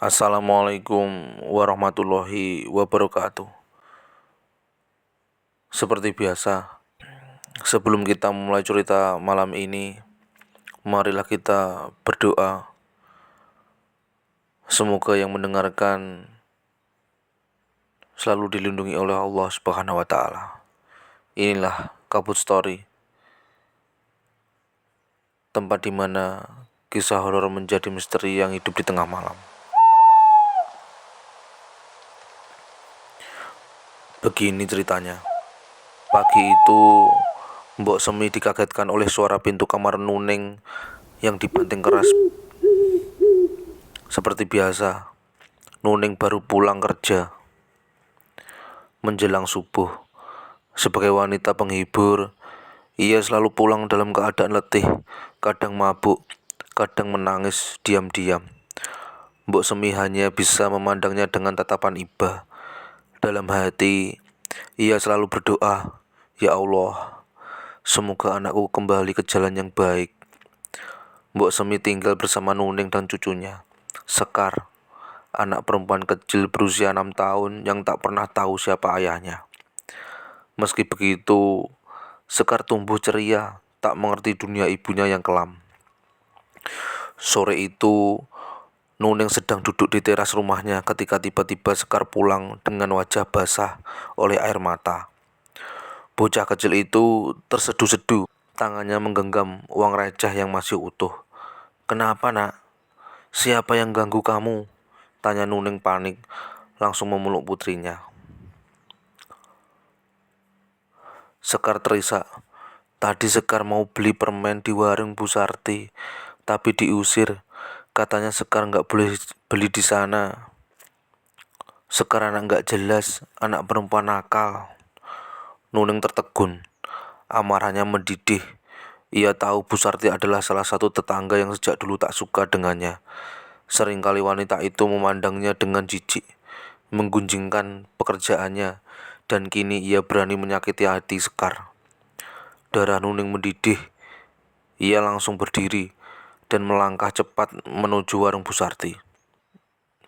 Assalamualaikum warahmatullahi wabarakatuh. Seperti biasa, sebelum kita mulai cerita malam ini, marilah kita berdoa. Semoga yang mendengarkan selalu dilindungi oleh Allah Subhanahu wa taala. Inilah Kabut Story, tempat di mana kisah horor menjadi misteri yang hidup di tengah malam. Begini ceritanya. Pagi itu, Mbok Semi dikagetkan oleh suara pintu kamar Nuning yang dibanting keras. Seperti biasa, Nuning baru pulang kerja menjelang subuh. Sebagai wanita penghibur, ia selalu pulang dalam keadaan letih, kadang mabuk, kadang menangis diam-diam. Mbok Semi hanya bisa memandangnya dengan tatapan iba. Dalam hati, ia selalu berdoa, "Ya Allah, semoga anakku kembali ke jalan yang baik." Mbok Semi tinggal bersama Nuning dan cucunya, Sekar, anak perempuan kecil berusia 6 tahun yang tak pernah tahu siapa ayahnya. Meski begitu, Sekar tumbuh ceria, tak mengerti dunia ibunya yang kelam. Sore itu, Nuning sedang duduk di teras rumahnya ketika tiba-tiba Sekar pulang dengan wajah basah oleh air mata. Bocah kecil itu terseduh-seduh, tangannya menggenggam uang receh yang masih utuh. "Kenapa, Nak? Siapa yang ganggu kamu?" tanya Nuning panik, langsung memeluk putrinya. Sekar terisak. Tadi Sekar mau beli permen di warung Bu Sarti, tapi diusir. Katanya Sekar nggak boleh beli di sana. Sekar anak nggak jelas, anak perempuan nakal. Nuning tertegun. Amarahnya mendidih. Ia tahu Bu Sarti adalah salah satu tetangga yang sejak dulu tak suka dengannya. Seringkali wanita itu memandangnya dengan jijik, menggunjingkan pekerjaannya, dan kini ia berani menyakiti hati Sekar. Darah Nuning mendidih. Ia langsung berdiri dan melangkah cepat menuju warung Bu Sarti.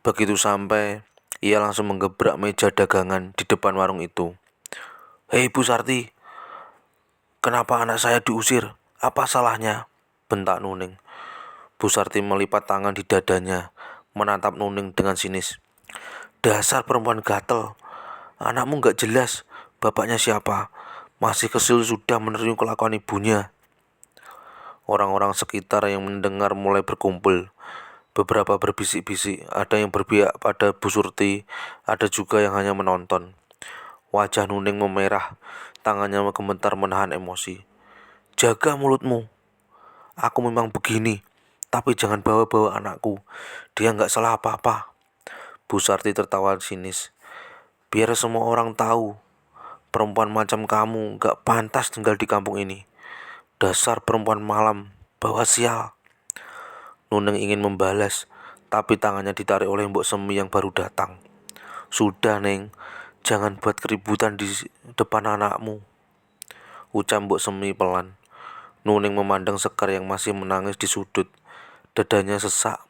Begitu sampai, ia langsung menggebrak meja dagangan di depan warung itu. "Hei Bu Sarti, kenapa anak saya diusir? Apa salahnya?" bentak Nuning. Bu Sarti melipat tangan di dadanya, menatap Nuning dengan sinis. "Dasar perempuan gatel, anakmu gak jelas bapaknya siapa. Masih kecil sudah meniru kelakuan ibunya." Orang-orang sekitar yang mendengar mulai berkumpul. Beberapa berbisik-bisik, ada yang berpihak pada Bu Surti, ada juga yang hanya menonton. Wajah Nuning memerah, tangannya gemetar menahan emosi. "Jaga mulutmu. Aku memang begini, tapi jangan bawa-bawa anakku. Dia nggak salah apa-apa." Bu Sarti tertawa sinis. "Biar semua orang tahu, perempuan macam kamu nggak pantas tinggal di kampung ini. Dasar perempuan malam, bawa sial." Nuning ingin membalas, tapi tangannya ditarik oleh Mbok Semi yang baru datang. "Sudah, Neng, jangan buat keributan di depan anakmu," ucap Mbok Semi pelan. Nuning memandang Sekar yang masih menangis di sudut. Dadanya sesak.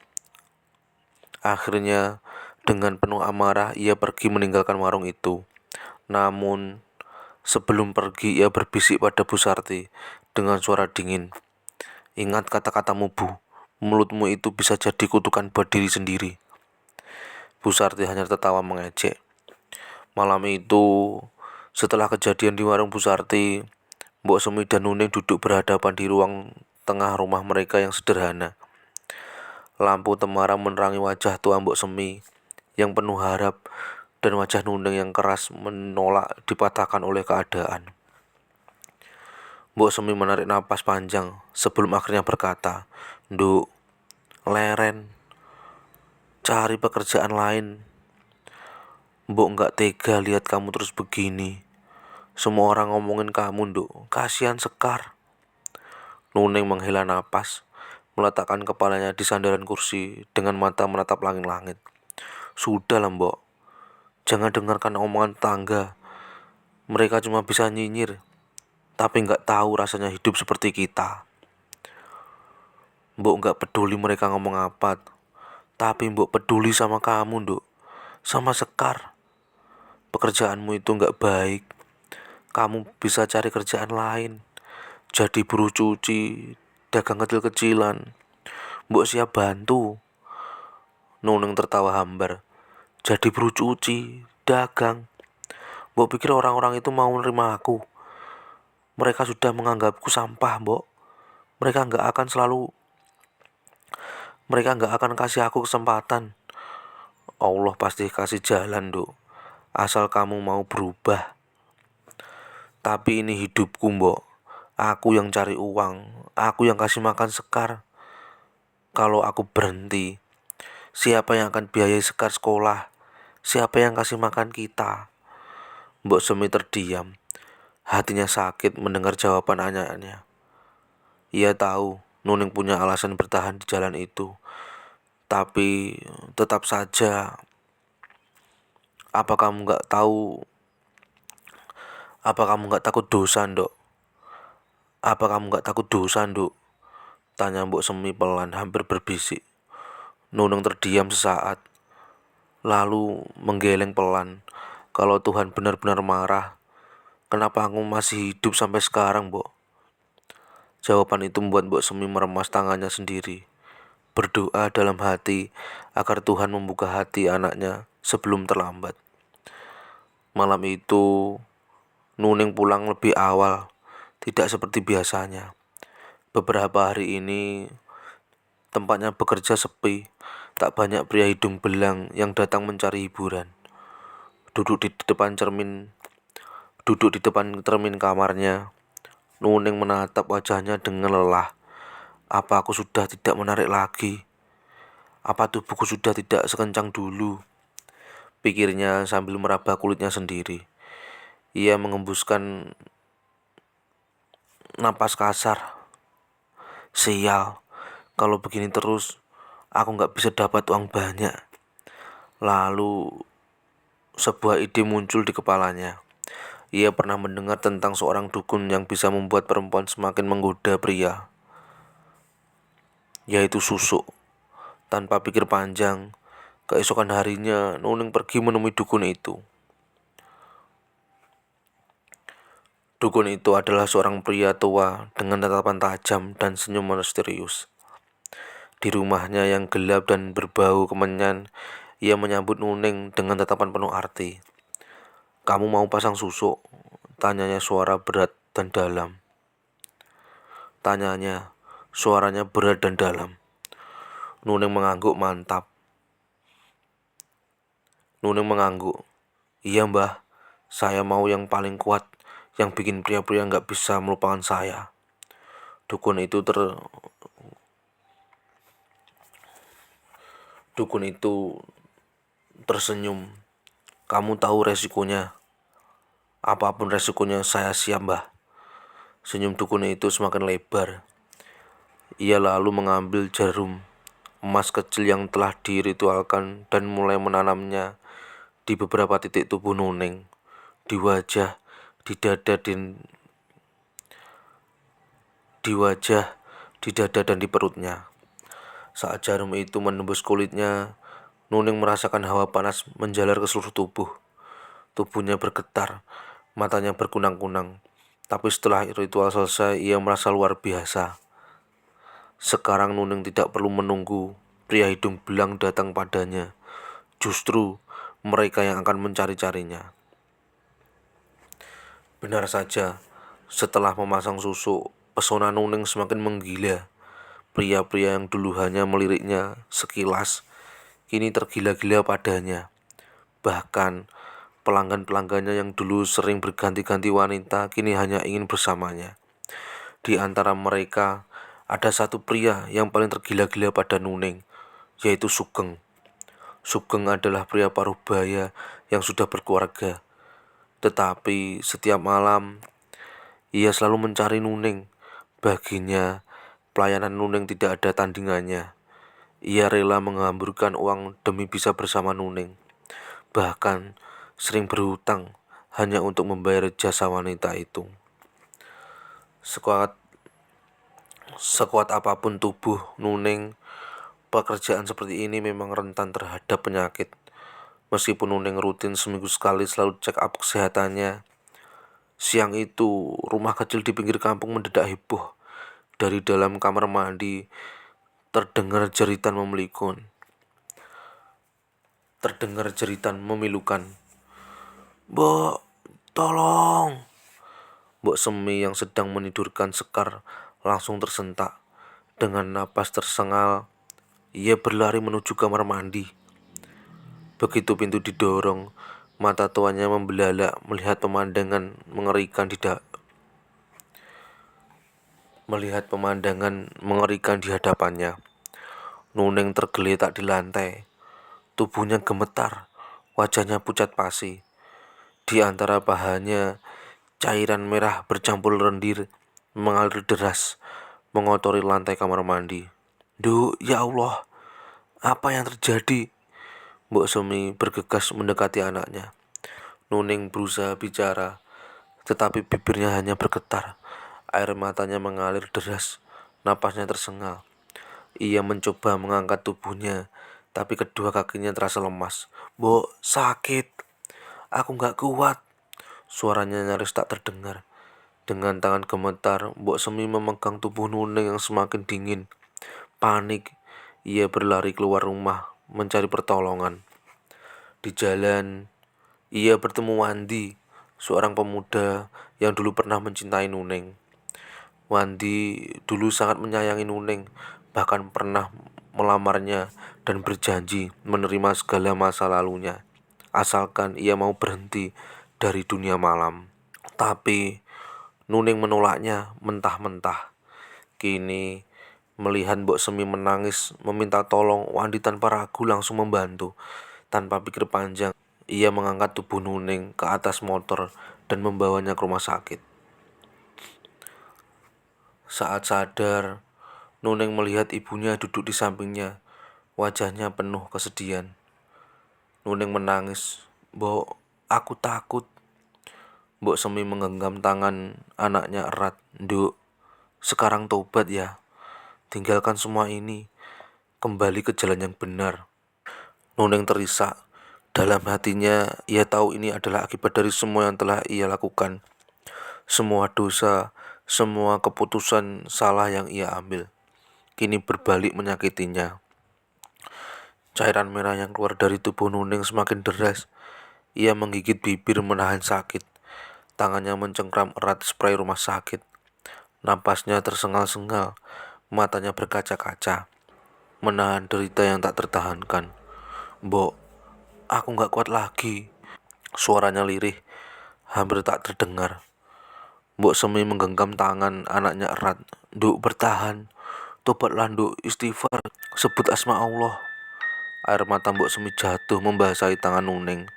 Akhirnya, dengan penuh amarah, ia pergi meninggalkan warung itu. Namun, sebelum pergi, ia berbisik pada Bu Sarti dengan suara dingin. "Ingat kata-katamu, Bu. Mulutmu itu bisa jadi kutukan buat diri sendiri." Bu Sarti hanya tertawa mengejek. Malam itu, setelah kejadian di warung Bu Sarti, Mbok Semi dan Nuning duduk berhadapan di ruang tengah rumah mereka yang sederhana. Lampu temaram menerangi wajah tua Mbok Semi yang penuh harap dan wajah Nuning yang keras menolak dipatahkan oleh keadaan. Mbok Semi menarik napas panjang sebelum akhirnya berkata, "Nduk, leren, cari pekerjaan lain. Mbok nggak tega lihat kamu terus begini. Semua orang ngomongin kamu, Nduk. Kasihan Sekar." Nuning menghela napas, meletakkan kepalanya di sandaran kursi dengan mata menatap langit-langit. "Sudahlah, Mbok. Jangan dengarkan omongan tetangga. Mereka cuma bisa nyinyir, tapi nggak tahu rasanya hidup seperti kita. Mbok nggak peduli mereka ngomong apa. Tapi mbok peduli sama kamu, Nduk. Sama Sekar. Pekerjaanmu itu nggak baik. Kamu bisa cari kerjaan lain. Jadi buruh cuci, dagang kecil-kecilan. Mbok siap bantu. Nunung tertawa hambar. Jadi buruh cuci, dagang. Mbok pikir orang-orang itu mau nerima aku? Mereka sudah menganggapku sampah, Mbok. Mereka nggak akan selalu Mereka nggak akan kasih aku kesempatan. Allah pasti kasih jalan, Dok. Asal kamu mau berubah. Tapi ini hidupku, Mbok. Aku yang cari uang. Aku yang kasih makan Sekar. Kalau aku berhenti, siapa yang akan biayai Sekar sekolah? Siapa yang kasih makan kita? Mbok Semi terdiam. Hatinya sakit mendengar jawaban anaknya. Ia tahu Nuning punya alasan bertahan di jalan itu. Tapi tetap saja, apa kamu nggak tahu? Apa kamu nggak takut dosa, Ndok? Apa kamu nggak takut dosa, Ndok? Tanya Mbok Semi pelan, hampir berbisik. Nunung terdiam sesaat, lalu menggeleng pelan. Kalau Tuhan benar-benar marah, kenapa aku masih hidup sampai sekarang, Mbok? Jawaban itu membuat Mbok Semi meremas tangannya sendiri. Berdoa dalam hati agar Tuhan membuka hati anaknya sebelum terlambat. Malam itu, Nuning pulang lebih awal, tidak seperti biasanya. Beberapa hari ini, tempatnya bekerja sepi, tak banyak pria hidung belang yang datang mencari hiburan. Duduk di depan cermin, duduk di depan cermin kamarnya, Nuning menatap wajahnya dengan lelah. Apa aku sudah tidak menarik lagi? Apa tubuhku sudah tidak sekencang dulu? Pikirnya sambil meraba kulitnya sendiri. Ia mengembuskan napas kasar. Sial, kalau begini terus, aku nggak bisa dapat uang banyak. Lalu, sebuah ide muncul di kepalanya. Ia pernah mendengar tentang seorang dukun yang bisa membuat perempuan semakin menggoda pria, yaitu susuk. Tanpa pikir panjang, keesokan harinya Nuning pergi menemui dukun itu. Dukun itu adalah seorang pria tua dengan tatapan tajam dan senyum misterius. Di rumahnya yang gelap dan berbau kemenyan, ia menyambut Nuning dengan tatapan penuh arti. Kamu mau pasang susuk? Tanyanya suara berat dan dalam. Suaranya berat dan dalam. Nuning mengangguk mantap. Nuning mengangguk. Iya, Mbah. Saya mau yang paling kuat, yang bikin pria-pria nggak bisa melupakan saya. Dukun itu tersenyum. Kamu tahu resikonya. Apapun resikonya saya siap, Mbah. Senyum dukun itu semakin lebar. Ia lalu mengambil jarum emas kecil yang telah diritualkan dan mulai menanamnya di beberapa titik tubuh Nuning. Di wajah, di dada dan di perutnya. Saat jarum itu menembus kulitnya, Nuning merasakan hawa panas menjalar ke seluruh tubuh. Tubuhnya bergetar, matanya berkunang-kunang. Tapi setelah ritual selesai, ia merasa luar biasa. Sekarang Nuning tidak perlu menunggu pria hidung belang datang padanya. Justru mereka yang akan mencari-carinya. Benar saja, setelah memasang susuk, pesona Nuning semakin menggila. Pria-pria yang dulu hanya meliriknya sekilas, kini tergila-gila padanya. Bahkan pelanggan-pelanggannya yang dulu sering berganti-ganti wanita, kini hanya ingin bersamanya. Di antara mereka, ada satu pria yang paling tergila-gila pada Nuning, yaitu Sugeng. Sugeng adalah pria paruh baya yang sudah berkeluarga. Tetapi setiap malam, ia selalu mencari Nuning. Baginya, pelayanan Nuning tidak ada tandingannya. Ia rela menghamburkan uang demi bisa bersama Nuning. Bahkan sering berhutang hanya untuk membayar jasa wanita itu. Sekuat apapun tubuh Nuning, Pekerjaan seperti ini memang rentan terhadap penyakit. Meskipun Nuneng rutin seminggu sekali selalu check up kesehatannya, siang itu rumah kecil di pinggir kampung mendadak heboh. Dari dalam kamar mandi terdengar jeritan memilukan. "Mbok, tolong!" Mbok Semi yang sedang menidurkan Sekar langsung tersentak. Dengan napas tersengal, ia berlari menuju kamar mandi. Begitu pintu didorong, mata tuanya membelalak melihat pemandangan mengerikan di hadapannya. Nuneng tergeletak di lantai. Tubuhnya gemetar, wajahnya pucat pasi. Di antara pahannya, cairan merah bercampur lendir mengalir deras, mengotori lantai kamar mandi. "Duh, ya Allah, apa yang terjadi?" Mbok Semi bergegas mendekati anaknya. Nuning berusaha bicara, tetapi bibirnya hanya bergetar. Air matanya mengalir deras, napasnya tersengal. Ia mencoba mengangkat tubuhnya, tapi kedua kakinya terasa lemas. "Mbok, sakit. Aku gak kuat." Suaranya nyaris tak terdengar. Dengan tangan gemetar, Mbok Semi memegang tubuh Nuning yang semakin dingin. Panik, ia berlari keluar rumah mencari pertolongan. Di jalan, ia bertemu Wandi, seorang pemuda yang dulu pernah mencintai Nuning. Wandi dulu sangat menyayangi Nuning, bahkan pernah melamarnya dan berjanji menerima segala masa lalunya, asalkan ia mau berhenti dari dunia malam. Tapi Nuning menolaknya mentah-mentah. Kini, melihat Mbok Semi menangis meminta tolong, Wandi tanpa ragu langsung membantu. Tanpa pikir panjang, ia mengangkat tubuh Nuning ke atas motor dan membawanya ke rumah sakit. Saat sadar, Nuning melihat ibunya duduk di sampingnya. Wajahnya penuh kesedihan. Nuning menangis. "Mbok, aku takut." Mbok Semi menggenggam tangan anaknya erat. "Nduk, sekarang tobat ya. Tinggalkan semua ini. Kembali ke jalan yang benar." Nuning terisak. Dalam hatinya, ia tahu ini adalah akibat dari semua yang telah ia lakukan. Semua dosa, semua keputusan salah yang ia ambil, kini berbalik menyakitinya. Cairan merah yang keluar dari tubuh Nuning semakin deras. Ia menggigit bibir menahan sakit. Tangannya mencengkram erat spray rumah sakit. Napasnya tersengal-sengal, matanya berkaca-kaca, menahan derita yang tak tertahankan. "Mbok, aku gak kuat lagi." Suaranya lirih, hampir tak terdengar. Mbok Semi menggenggam tangan anaknya erat. "Nduk, bertahan. Tobatlah, Nduk, istighfar. Sebut asma Allah." Air mata Mbok Semi jatuh membasahi tangan Nuning.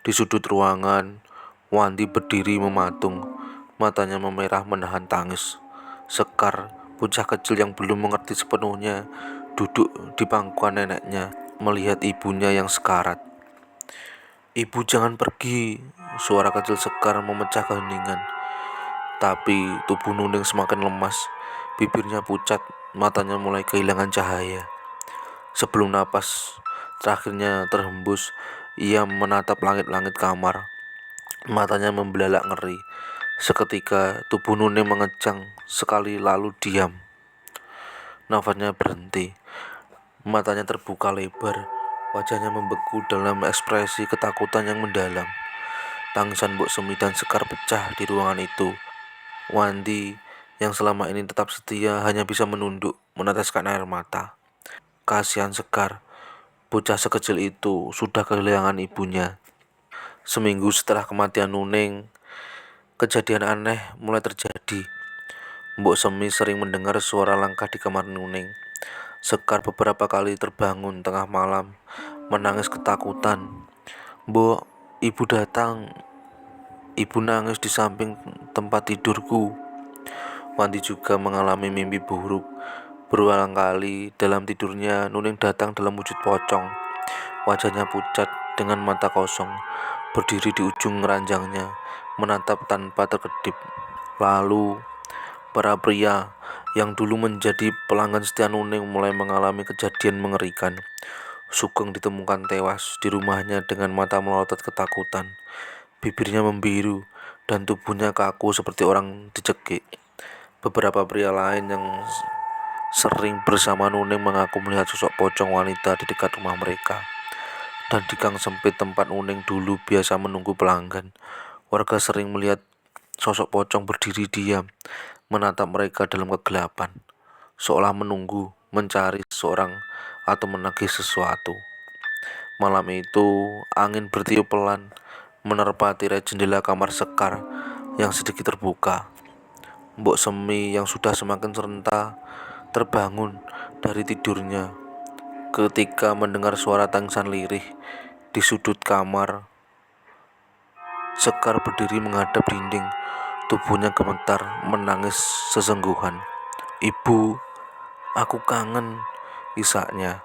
Di sudut ruangan, Wandi berdiri mematung. Matanya memerah menahan tangis. Sekar, bocah kecil yang belum mengerti sepenuhnya, duduk di pangkuan neneknya, melihat ibunya yang sekarat. "Ibu, jangan pergi." Suara kecil Sekar memecah keheningan. Tapi tubuh Nuning semakin lemas. Bibirnya pucat, matanya mulai kehilangan cahaya. Sebelum napas terakhirnya terhembus, ia menatap langit-langit kamar. Matanya membelalak ngeri. Seketika tubuh Nuning mengejang sekali lalu diam. Nafasnya berhenti. Matanya terbuka lebar. Wajahnya membeku dalam ekspresi ketakutan yang mendalam. Tangisan Mbok Semi dan Sekar pecah di ruangan itu. Wandi yang selama ini tetap setia hanya bisa menunduk, meneteskan air mata. Kasihan Sekar, bocah sekecil itu sudah kehilangan ibunya. Seminggu setelah kematian Nuning, kejadian aneh mulai terjadi. Mbok Semi sering mendengar suara langkah di kamar Nuning. Sekar beberapa kali terbangun tengah malam, menangis ketakutan. "Mbok, ibu datang. Ibu nangis di samping tempat tidurku." Wandi juga mengalami mimpi buruk. Berulang kali dalam tidurnya, Nuning datang dalam wujud pocong. Wajahnya pucat dengan mata kosong, berdiri di ujung ranjangnya, menatap tanpa terkedip. Lalu, Para pria yang dulu menjadi pelanggan setia Nuning mulai mengalami kejadian mengerikan. Sugeng ditemukan tewas di rumahnya dengan mata melotot ketakutan. Bibirnya membiru dan tubuhnya kaku seperti orang dicekik. Beberapa pria lain yang sering bersama Nuning mengaku melihat sosok pocong wanita di dekat rumah mereka. Dan di gang sempit tempat Nuning dulu biasa menunggu pelanggan, warga sering melihat sosok pocong berdiri diam, menatap mereka dalam kegelapan, seolah menunggu, mencari seseorang atau menagih sesuatu. Malam itu, angin bertiup pelan, menerpa tirai jendela kamar Sekar yang sedikit terbuka. Mbok Semi yang sudah semakin serenta terbangun dari tidurnya ketika mendengar suara tangisan lirih di sudut kamar. Sekar berdiri menghadap dinding, tubuhnya gemetar menangis sesengguhan. "Ibu, aku kangen," isaknya.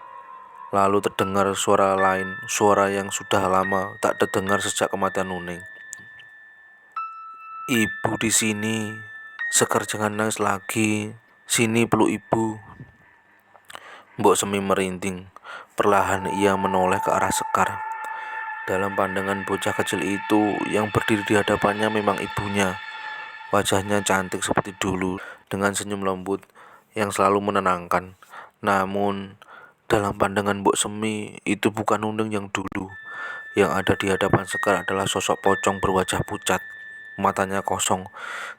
Lalu terdengar suara lain, suara yang sudah lama tak terdengar sejak kematian Nuning. "Ibu di sini. Sekar, jangan nangis lagi. Sini peluk ibu." Mbok Semi merinding. Perlahan ia menoleh ke arah Sekar. Dalam pandangan bocah kecil itu, yang berdiri di hadapannya memang ibunya. Wajahnya cantik seperti dulu, dengan senyum lembut yang selalu menenangkan. Namun, dalam pandangan Mbok Semi, itu bukan Nuning yang dulu. Yang ada di hadapan Sekar adalah sosok pocong berwajah pucat. Matanya kosong,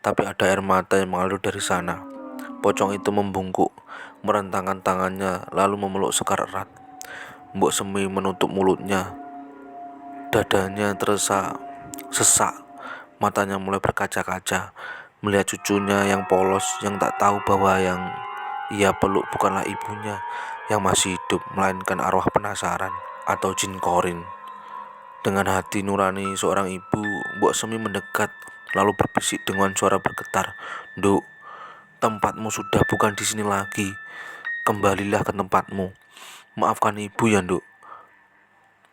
tapi ada air mata yang mengalir dari sana. Pocong itu membungkuk, merentangkan tangannya, lalu memeluk Sekar erat. Mbok Semi menutup mulutnya. Dadanya terasa sesak, matanya mulai berkaca-kaca, melihat cucunya yang polos, yang tak tahu bahwa yang ia peluk bukanlah ibunya yang masih hidup, melainkan arwah penasaran atau jin korin. Dengan hati nurani seorang ibu, Mbok Semi mendekat, lalu berbisik dengan suara bergetar, "Nduk, tempatmu sudah bukan di sini lagi. Kembalilah ke tempatmu. Maafkan ibu ya, Nduk."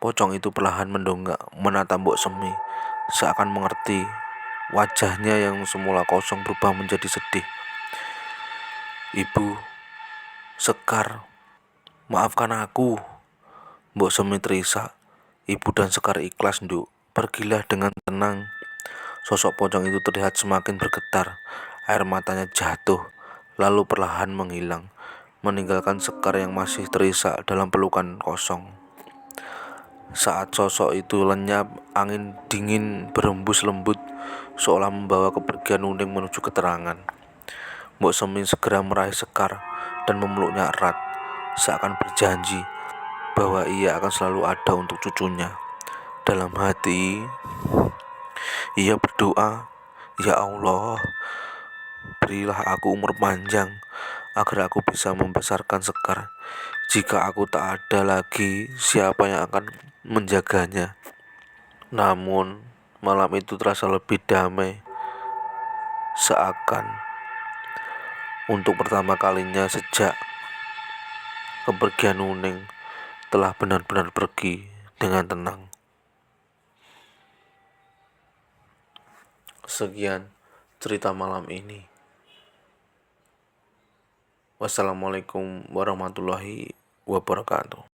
Pocong itu perlahan mendongak, menatap Mbok Semi, seakan mengerti. Wajahnya yang semula kosong berubah menjadi sedih. "Ibu, Sekar, maafkan aku." Mbok Semi terisak. "Ibu dan Sekar ikhlas, Nduk. Pergilah dengan tenang." Sosok pocong itu terlihat semakin bergetar. Air matanya jatuh, lalu perlahan menghilang, meninggalkan Sekar yang masih terisak dalam pelukan kosong. Saat sosok itu lenyap, angin dingin berembus lembut, seolah membawa kepergian Nuning menuju keterangan. Mbok Semi segera meraih Sekar dan memeluknya erat, seakan berjanji bahwa ia akan selalu ada untuk cucunya. Dalam hati, ia berdoa, "Ya Allah, berilah aku umur panjang agar aku bisa membesarkan Sekar. Jika aku tak ada lagi, siapa yang akan menjaganya?" Namun, malam itu terasa lebih damai, seakan untuk pertama kalinya sejak kepergian Nuning telah benar-benar pergi dengan tenang. Sekian cerita malam ini. Wassalamualaikum warahmatullahi wabarakatuh.